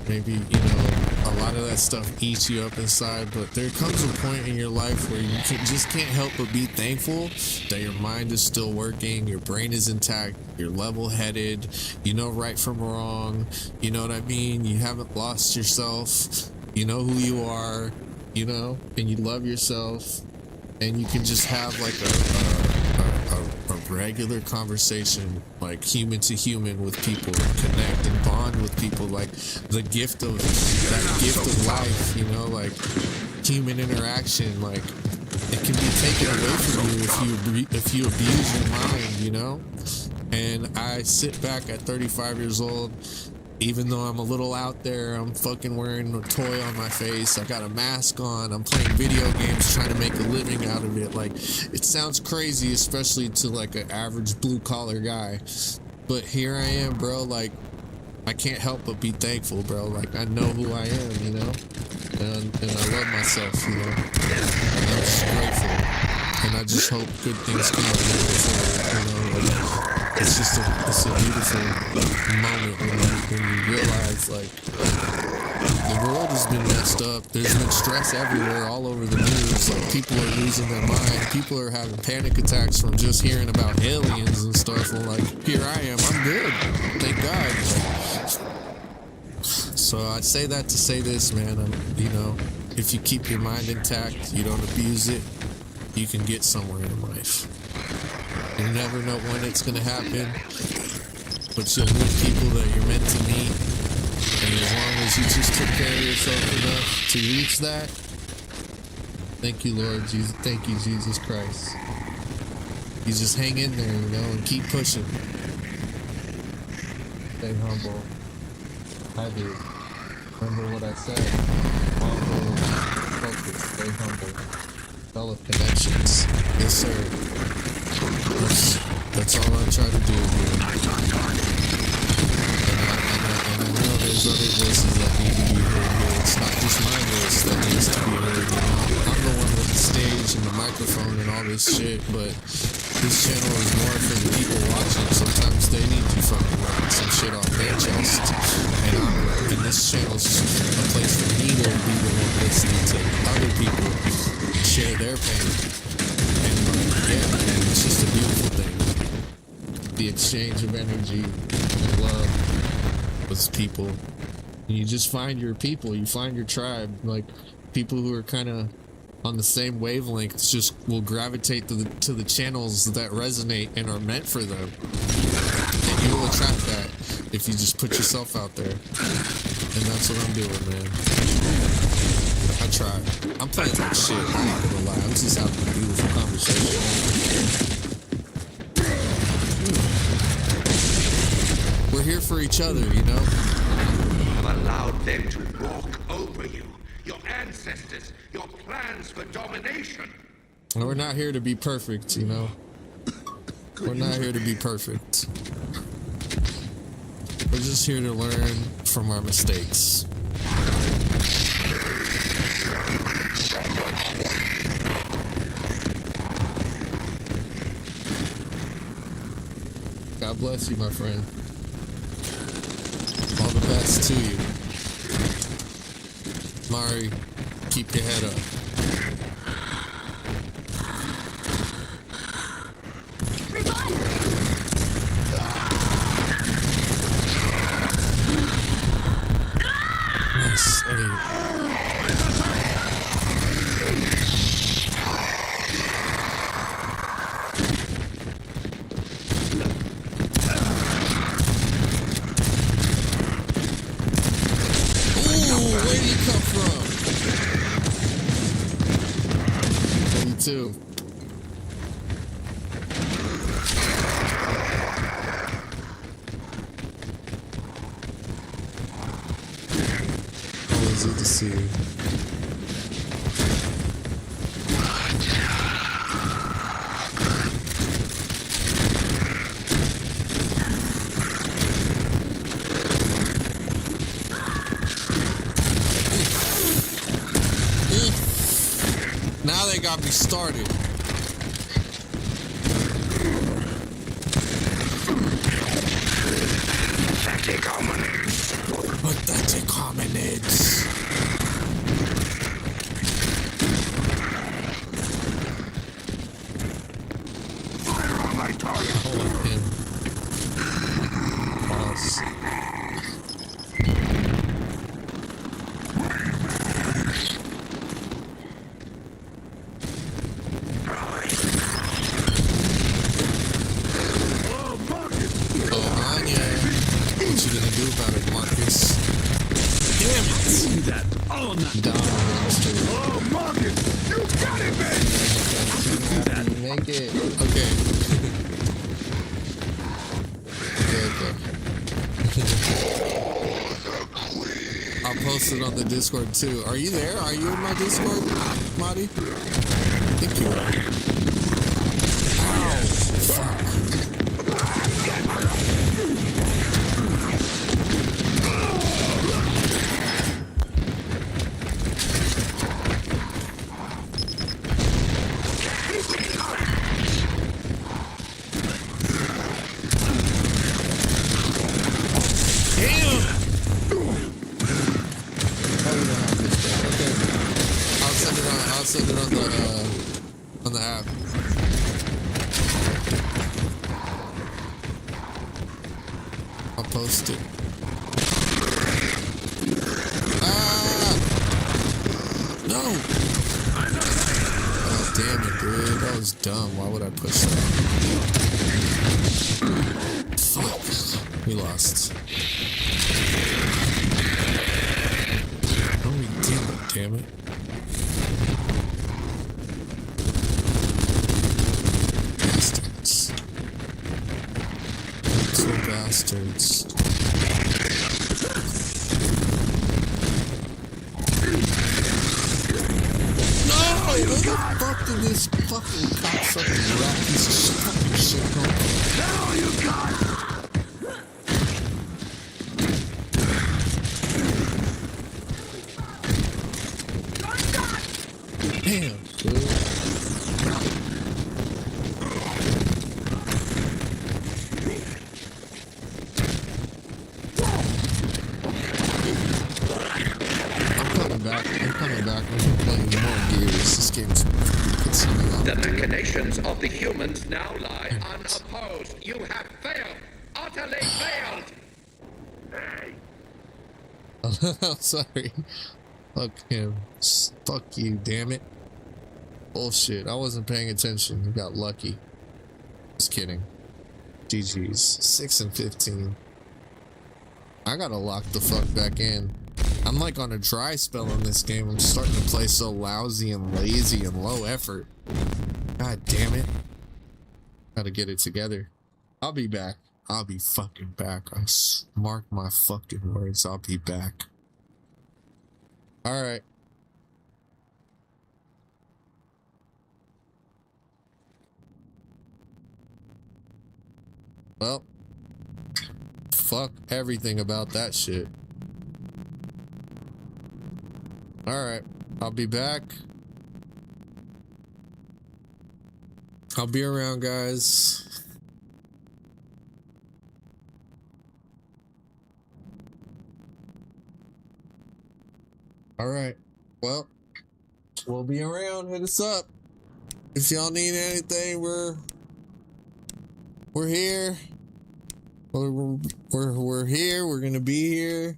Maybe, you know, a lot of that stuff eats you up inside, but there comes a point in your life where you just can't help but be thankful that your mind is still working, your brain is intact, you're level-headed, you know right from wrong, you know what I mean? You haven't lost yourself, you know who you are, you know, and you love yourself, and you can just have like a regular conversation, like human to human with people, connect and bond with people, like the gift of that gift of life, you know, like human interaction. Like it can be taken away from you if you abuse your mind, you know. And I sit back at 35 years old, even though I'm a little out there, I'm fucking wearing a toy on my face, I got a mask on, I'm playing video games trying to make a living out of it. Like, it sounds crazy, especially to like an average blue collar guy, but here I am, bro. Like, I can't help but be thankful, bro. Like, I know who I am, you know, and I love myself, you know, and I'm just grateful, and I just hope good things come out of it, you know. Like, it's a beautiful moment when you realize, like, the world has been messed up. There's been stress everywhere, all over the news. Like, people are losing their mind. People are having panic attacks from just hearing about aliens and stuff. And like, here I am. I'm good. Thank God. So I say that to say this, man. You know, if you keep your mind intact, you don't abuse it, you can get somewhere in life. You never know when it's gonna happen, but you'll meet people that you're meant to meet, and as long as you just take care of yourself enough to reach that, thank you, Lord Jesus. Thank you, Jesus Christ. You just hang in there, you know, and keep pushing. Stay humble. I do. Remember what I said. Humble, focus, stay humble. Develop connections. Yes, sir. That's all I try to do here. And I know there's other voices that need to be heard here. It's not just my voice that needs to be heard, you know. I'm the one with the stage and the microphone and all this shit, but this channel is more for the people watching. Sometimes they need to fucking write some shit off their chest. And this channel is a place for me to be the one listening to other people share their pain. Yeah, man, it's just a beautiful thing. The exchange of energy and love with people. And you just find your people, you find your tribe, like people who are kind of on the same wavelengths just will gravitate to the channels that resonate and are meant for them. And you will attract that if you just put yourself out there. And that's what I'm doing, man. I try. I'm playing like shit, I'm not gonna lie. I'm just having a beautiful conversation. We're here for each other, you know? You have allowed them to walk over you. Your ancestors, your plans for domination. And we're not here to be perfect, you know? We're not here to be perfect. We're just here to learn from our mistakes. God bless you, my friend. All the best to you. Mari, keep your head up. Nice. Where did he come from? 22. Always good to see you. now they got me started. Pathetic hominids. Pathetic hominids. Fire on my target. Oh, him. Boss. About it, Marcus. Damn it! See that? Oh, not Down, Oh, Marcus, you got it, man. You make it. okay. Okay. I'll post it on the Discord too. Are you there? Are you in my Discord, Marty? I think you are. Ow! Fuck. I'll send it on the app. I'll post it. Ah! No! Oh, damn it, dude. That was dumb. Why would I push that? Fuck. We lost. No, we didn't, damn it. Bastards. Two bastards. No! Where the fuck did this fucking cocksucking rat piece of fucking shit come from? Now you got it. Damn, dude. I'm coming back. We're playing more gears. This game's consuming all The the time. machinations of the humans now lie unopposed. You have failed. Utterly failed. Hey. I'm sorry. Fuck him. Fuck you, damn it. Bullshit. I wasn't paying attention. You got lucky. Just kidding. GG's. 6 and 15. I gotta lock the fuck back in. I'm like on a dry spell on this game. I'm starting to play so lousy and lazy and low effort. God damn it. Gotta get it together. I'll be back. I'll be fucking back. Mark my fucking words. I'll be back. Alright. Well. Fuck everything about that shit. Alright. I'll be back. I'll be around, guys. Alright. Well, we'll be around. Hit us up. If y'all need anything, we're here. We're here. We're gonna be here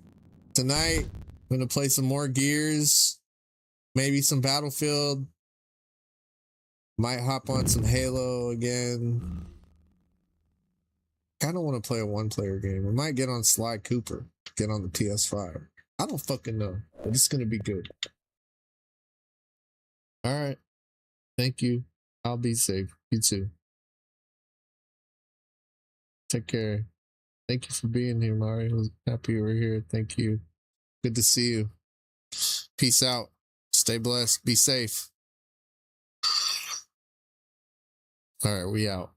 tonight. I'm gonna play some more Gears. Maybe some Battlefield. Might hop on some Halo again. Kinda wanna play a one-player game. I might get on Sly Cooper. Get on the PS5. I don't fucking know. But it's gonna be good. Alright. Thank you. I'll be safe. You too. Take care. Thank you for being here, Mari. I was happy you were here. Thank you. Good to see you. Peace out. Stay blessed. Be safe. All right, we out.